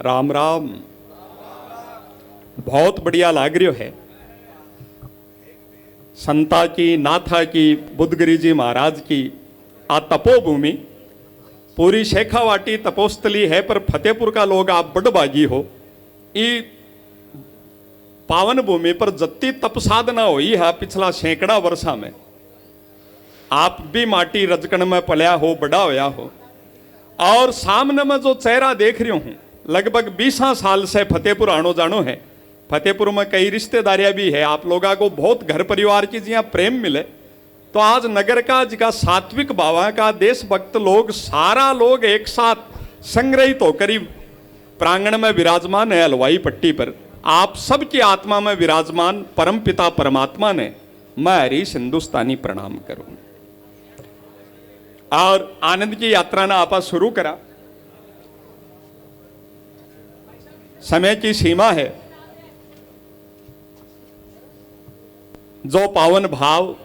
राम राम। बहुत बढ़िया लाग रही है। संता की, नाथा की, बुद्धगिरी जी महाराज की आ तपोभूमि पूरी शेखावाटी तपोस्थली है। पर फतेहपुर का लोग आप बड़ भागी हो। ई पावन भूमि पर जत्ती तप साधना हुई है पिछला सैकड़ा वर्षा में। आप भी माटी रजकण में पलिया हो, बड़ा होया हो। और सामने में जो चेहरा देख रही हूं, लगभग 20 साल से फतेहपुर आनो जानो है। फतेहपुर में कई रिश्तेदारियां भी है। आप लोगों को बहुत घर परिवार की जिया प्रेम मिले। तो आज नगर का जिका सात्विक भावा का देशभक्त लोग, सारा लोग एक साथ संग्रहित होकर प्रांगण में विराजमान है। हलवाई पट्टी पर आप सबकी आत्मा में विराजमान परम पिता परमात्मा ने मैं हरीश हिंदुस्तानी प्रणाम करूं। और आनंद की यात्रा ना आपा शुरू करा। समय की सीमा है। जो पावन भाव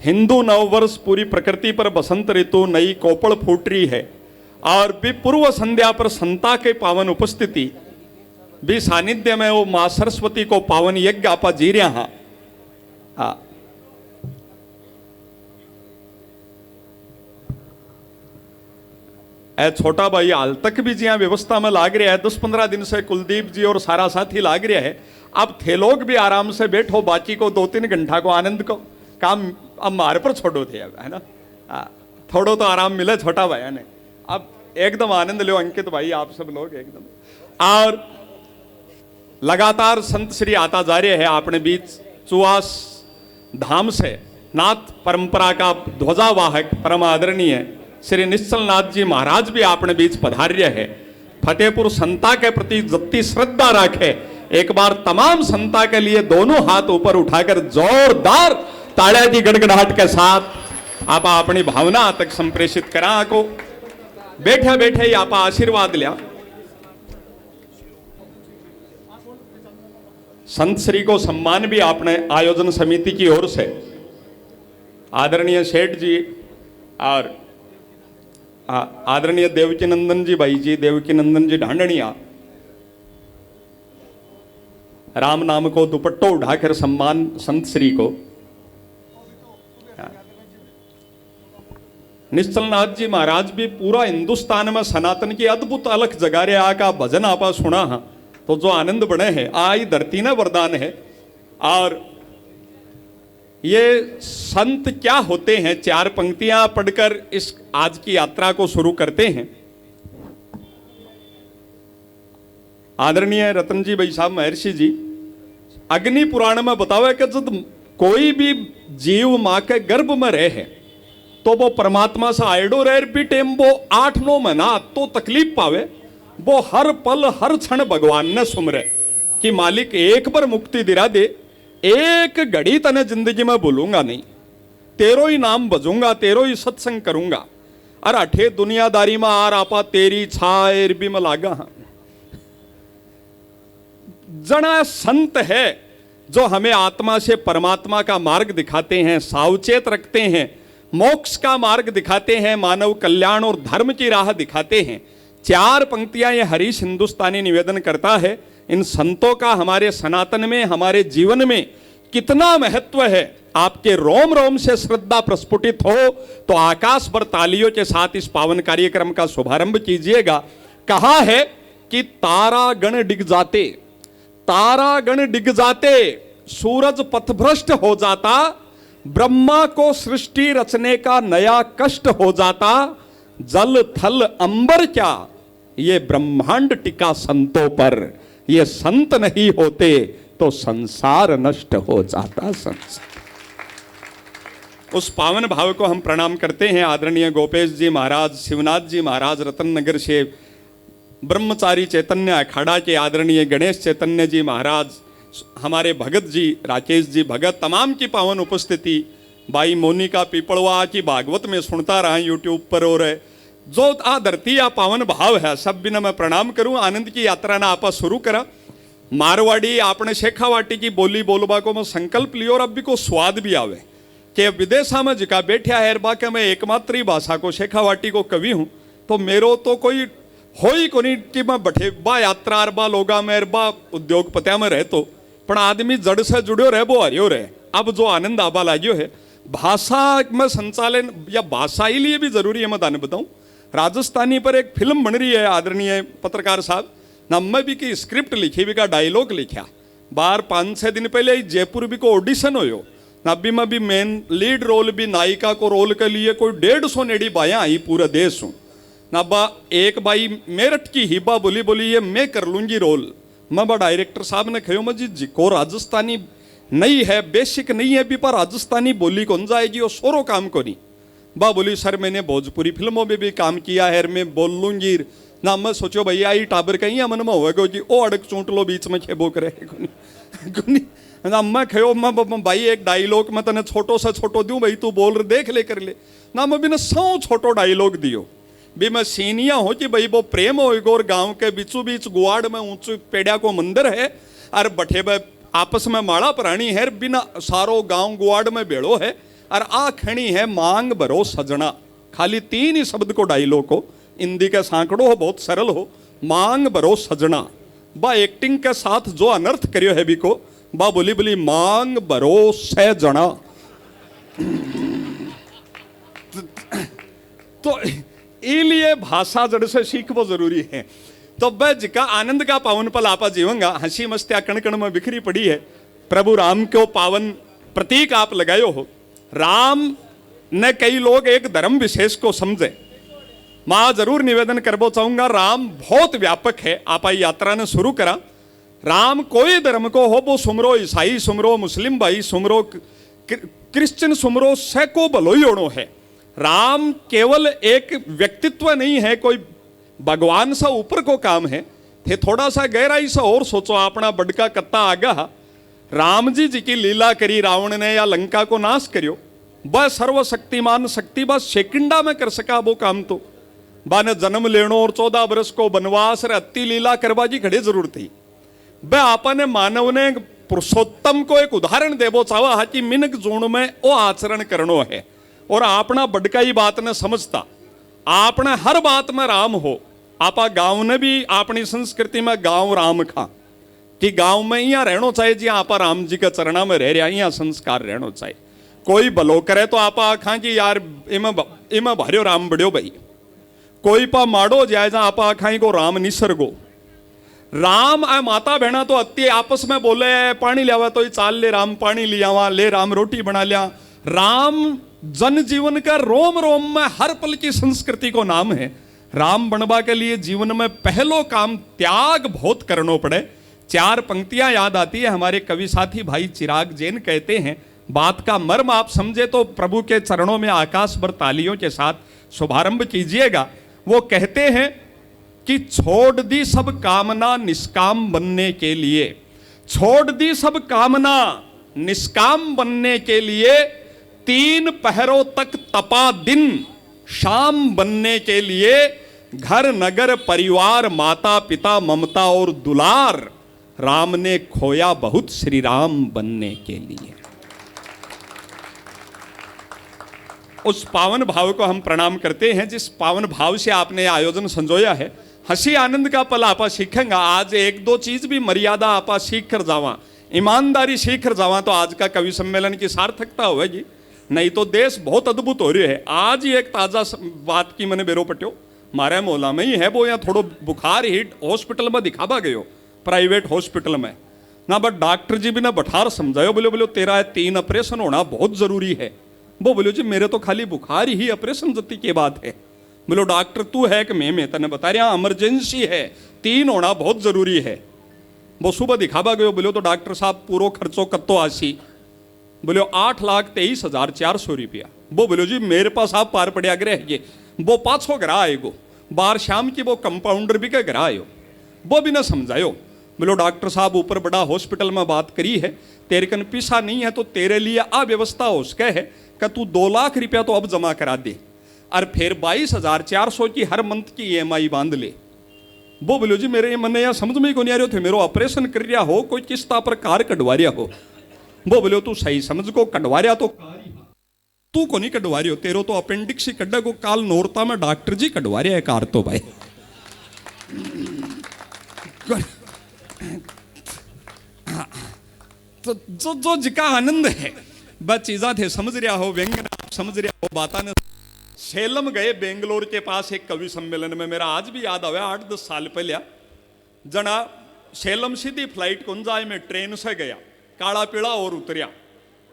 हिंदू नववर्ष, पूरी प्रकृति पर बसंत ऋतु, नई कोपल फूट रही है। और भी पूर्व संध्या पर संता के पावन उपस्थिति भी सानिध्य में वो मां सरस्वती को पावन यज्ञ आपा जी रहा हाँ। ए छोटा भाई हाल तक भी जिया व्यवस्था में लाग रहा है। 10-15 दिन से कुलदीप जी और सारा साथी लाग रहा है। अब थे लोग भी आराम से बैठो, बाकी को 2-3 घंटा को आनंद को काम अब मारे पर छोड़ो थे, है ना। थोड़ो तो आराम मिले छोटा भाई ने। अब एकदम आनंद लो अंकित भाई, आप सब लोग एकदम। और लगातार संत श्री आता जा रहे हैं अपने बीच। चुआस धाम से नाथ परंपरा का ध्वजावाहक परम आदरणीय श्री निश्चल नाथ जी महाराज भी अपने बीच पधार्य है। फतेहपुर संता के प्रति जत्ती श्रद्धा रखे, एक बार तमाम संता के लिए दोनों हाथ ऊपर उठाकर जोरदार तालियां की गड़गड़ाहट के साथ आप अपनी भावना तक संप्रेषित करा को। बैठे बैठे ही आप आशीर्वाद लिया। संत श्री को सम्मान भी आपने आयोजन समिति की ओर से आदरणीय सेठ जी और आदरणीय देवकी नंदन जी भाई जी, देवकी नंदन जी ढांडनिया, राम नाम को दुपट्टो उठाकर सम्मान संत श्री को। निश्चल नाथ जी महाराज भी पूरा हिंदुस्तान में सनातन की अद्भुत अलख जगा रहे का भजन आपा सुना है। तो जो आनंद बने हैं आई धरती ने वरदान है। और ये संत क्या होते हैं, 4 पंक्तियां पढ़कर इस आज की यात्रा को शुरू करते हैं। आदरणीय रतन जी भाई साहब महर्षि जी अग्नि पुराण में बतावे कि जब कोई भी जीव मां के गर्भ में रहे तो वो परमात्मा से आयडो रह भी टेम वो 8-9 महीना तो तकलीफ पावे। वो हर पल हर क्षण भगवान ने सुमरे कि मालिक एक बार मुक्ति दिला दे, एक घड़ी तने जिंदगी में भूलूंगा नहीं, तेरो ही नाम बजूंगा, तेरो ही सत्संग करूंगा। अरे अठे दुनियादारी में आर आपा तेरी छायर भी में लागा। जना संत है जो हमें आत्मा से परमात्मा का मार्ग दिखाते हैं, सावचेत रखते हैं, मोक्ष का मार्ग दिखाते हैं, मानव कल्याण और धर्म की राह दिखाते हैं। 4 पंक्तियां ये हरीश हिंदुस्तानी निवेदन करता है। इन संतों का हमारे सनातन में, हमारे जीवन में कितना महत्व है। आपके रोम रोम से श्रद्धा प्रस्फुटित हो तो आकाश भर तालियों के साथ इस पावन कार्यक्रम का शुभारंभ कीजिएगा। कहा है कि तारा गण डिग जाते, तारा गण डिग जाते, सूरज पथभ्रष्ट हो जाता, ब्रह्मा को सृष्टि रचने का नया कष्ट हो जाता, जल थल अंबर क्या ये ब्रह्मांड टिका संतों पर, ये संत नहीं होते तो संसार नष्ट हो जाता। संसार उस पावन भाव को हम प्रणाम करते हैं। आदरणीय गोपेश जी महाराज, शिवनाथ जी महाराज रतन नगर से, ब्रह्मचारी चैतन्य अखाड़ा के आदरणीय गणेश चैतन्य जी महाराज, हमारे भगत जी राकेश जी भगत, तमाम की पावन उपस्थिति। भाई मोनिका पीपड़वा की भागवत में सुनता रहा यूट्यूब पर। और जो आ धरती आ पावन भाव है सब बिना मैं प्रणाम करूं। आनंद की यात्रा ना आपा शुरू करा। मारवाड़ी आपने शेखावाटी की बोली बोलबा को मैं संकल्प लियो और अब भी को स्वाद भी आवे कि विदेशा में जिका बैठा है बाके मैं एकमात्र भाषा को शेखावाटी को कवि हूं। तो मेरो तो कोई होई कोनी कि मैं बठे बा यात्रा और बा लोगा में बा उद्योगपत्या में रहे तो पण आदमी जड़ से जुड़ो रहे वो हरियो रहे। अब जो आनंद आबा लाग्यो है भाषा में संचालन या भाषा ही लिए भी जरूरी है। मैं दाने बताऊं राजस्थानी पर एक फिल्म बन रही है आदरणीय पत्रकार साहब ना, मैं भी की स्क्रिप्ट लिखी भी का डायलॉग लिखा बार 5-6 दिन पहले ही जयपुर भी को ऑडिशन हो ना, अभी मैं भी मेन लीड रोल भी नायिका को रोल के लिए कोई 150 नेड़ी बाया आई पूरा देश हूँ ना बा। एक बाई मेरठ की हिबा बोली बोली ये मैं कर लूंगी रोल। मैं बा डायरेक्टर साहब ने कहो मैं जी को राजस्थानी नहीं है बेसिक नहीं है भी पर राजस्थानी बोली कौन जाएगी और सोरो काम को नहीं। बा बोली सर मैंने भोजपुरी फिल्मों में भी काम किया है मैं बोल लूंगी ना। मैं सोचो भैया आई टाबर कहीं मन में होगा जी ओ अड़क चूंट लो बीच में खेबो करे ना। मैं खयो मैं भाई एक डायलॉग मैं तने छोटो सा छोटो दूं भाई तू बोल रहे देख ले कर ले ना। मैं भी ना 100 छोटो डायलॉग दियो भी मैं सीनिया हो कि भाई वो प्रेम हो और गांव के बीचों बीच गुआड़ में ऊंचे पेड़िया को मंदिर है और बठे भाई आपस में माड़ा प्राणी है बिना सारो गांव गुआड़ में बेड़ो है और आ खणी है मांग भरो सजना। खाली 3 ही शब्द को डायलॉग को हिंदी का सांकड़ो हो बहुत सरल हो मांग भरो सजना। बा एक्टिंग के साथ जो अनर्थ करियो है भी को बा बोली बोली मांग भरो सजना। तो इसलिए भाषा जड़ से सीखना जरूरी है। तो वह जिका आनंद का पावन पल आपा जीवंगा हंसी मस्तिया कण कण में बिखरी पड़ी है। प्रभु राम को पावन प्रतीक आप लगायो हो। राम ने कई लोग एक धर्म विशेष को समझे। मैं जरूर निवेदन करबो चाहूंगा राम बहुत व्यापक है। आप यात्रा ने शुरू करा राम कोई धर्म को हो वो सुमरो ईसाई सुमरो मुस्लिम भाई सुमरो क्रिश्चियन सुमरो सैको भलोई होनो है। राम केवल एक व्यक्तित्व नहीं है कोई भगवान सा ऊपर को काम है। थे थोड़ा सा गहराई सा और सोचो अपना बड़का कत्ता आगा राम जी की लीला करी रावण ने या लंका को नाश करियो वह सर्वशक्तिमान शक्ति बस सेकंडा में कर सका वो काम। तो बाने जन्म लेनो और 14 बरस को बनवास रे अति लीला करवा जी खड़े जरूर थी। वह आपने मानव ने पुरुषोत्तम को एक उदाहरण देवो चावा हा कि मिनक जूण में वो आचरण करनो है और आपना बड़काई बात ने समझता आपने हर बात में राम हो। आपा गांव ने भी अपनी संस्कृति में गांव राम खा कि गांव में यहाँ रहना चाहिए जी आपा राम जी के चरणा में रह रहा यहाँ संस्कार रहना चाहिए। कोई भलो करे तो आपा आखा कि यार इमा भारियो राम बड़ियो भाई। कोई पा माड़ो जाए जा आपा आखा को राम निसर्गो। राम आ माता बहना तो अति आपस में बोले पानी लियावा तो चाल ले राम पानी लियावा ले राम रोटी बना लिया। राम जन जीवन का रोम रोम में हर पल की संस्कृति को नाम है। राम बनवा के लिए जीवन में पहलो काम त्याग बहुत करना पड़े। 4 पंक्तियां याद आती है हमारे कवि साथी भाई चिराग जैन कहते हैं बात का मर्म आप समझे तो प्रभु के चरणों में आकाश भर तालियों के साथ शुभारंभ कीजिएगा। वो कहते हैं कि छोड़ दी सब कामना निष्काम बनने के लिए। छोड़ दी सब कामना निष्काम बनने के लिए 3 पहरों तक तपा दिन शाम बनने के लिए। घर नगर परिवार माता पिता ममता और दुलार राम ने खोया बहुत श्री राम बनने के लिए। उस पावन भाव को हम प्रणाम करते हैं जिस पावन भाव से आपने आयोजन संजोया है। हंसी आनंद का पल आपा सीखेंगा। आज 1-2 चीज भी मर्यादा आपा सीख कर जावा ईमानदारी सीख कर जावा तो आज का कवि सम्मेलन की सार्थकता होगी। नहीं तो देश बहुत अद्भुत हो रही है। आज ही एक ताजा बात की मैंने बेरो पट्यो मारे मोहल्ला में ही है वो यहाँ थोड़ो बुखार हिट हॉस्पिटल में दिखावा गयो प्राइवेट हॉस्पिटल में ना बट डॉक्टर जी भी ना बठार समझायो बोले बोले तेरा 3 ऑपरेशन होना बहुत जरूरी है। वो बोलो जी मेरे तो खाली बुखार ही ऑपरेशन जती की बात है। बोलो डॉक्टर तू है कि मैं तने बता रहा इमरजेंसी है 3 होना बहुत जरूरी है। वो सुबह दिखावा गयो बोलो तो डॉक्टर साहब पूरा खर्चो कत्तो आसी बोलो 8,23,400 रुपया। वो बोलो जी मेरे पास आप पार पड़िया ग्रह ये वो 500 ग्रह आएगो बार शाम की वो कंपाउंडर भी के ग्रह आयो। वो भी ना समझायो बोलो डॉक्टर साहब ऊपर बड़ा हॉस्पिटल में बात करी है तेरे कन पैसा नहीं है तो तेरे लिए अव्यवस्था हो सके है कि तू 2 लाख रुपया तो अब जमा करा दे और फिर 22,400 की हर मंथ की EMI बांध ले। वो बोलो जी मेरे मन यहाँ समझ में ही को नहीं आ रहे थे मेरो ऑपरेशन कर रहा हो कोई किस्ता पर कार कटवा रहा हो। वो बोलो तू सही समझ को कटवा रहा तो तू को नहीं कटवा रही हो तेरो तो अपेंडिक्स ही कड्डा को काल नोरता में डॉक्टर जी कटवा रहा है कार तो भाई। तो जो जिका आनंद है वह चीजा थे समझ रहा हो, व्यंग समझ रहा हो बाता ने। सेलम गए बेंगलोर के पास एक कवि सम्मेलन में, मेरा आज भी याद आया 8-10 साल पहले। जना सेलम सीधी फ्लाइट कौन जाए, मैं ट्रेन से गया काला पीला और उतरिया।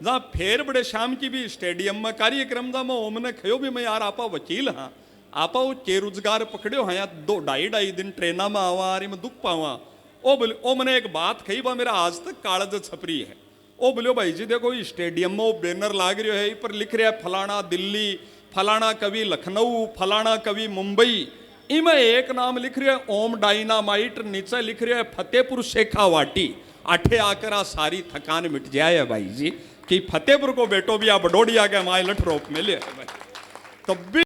जहाँ फेर बड़े शाम की भी स्टेडियम में कार्यक्रम जा, मैं ओमने खयो भी मैं यार आपा वकील हाँ, आपा वो बेरोजगार पकड़ो हाँ, यार 2-2.5 दिन ट्रेना में आवा अरे मैं दुख पावा। ओ बोले, ओ मैंने एक बात कही बा मेरा आज तक कागज छपरी है। ओ बोलो भाई जी देखो स्टेडियम में वो बैनर लाग रहा है, पर लिख रहा है फलाना दिल्ली, फलाना कवि लखनऊ, फलाना कवि मुंबई। इमें एक नाम लिख रहा है ओम डायनामाइट, नीचे लिख रहा है फतेहपुर शेखावाटी। आठे आकर आ सारी थकान मिट जाए भाई जी, कि फतेहपुर को बेटो भी आ बडोडिया के माए लठ रोप मिले। तब भी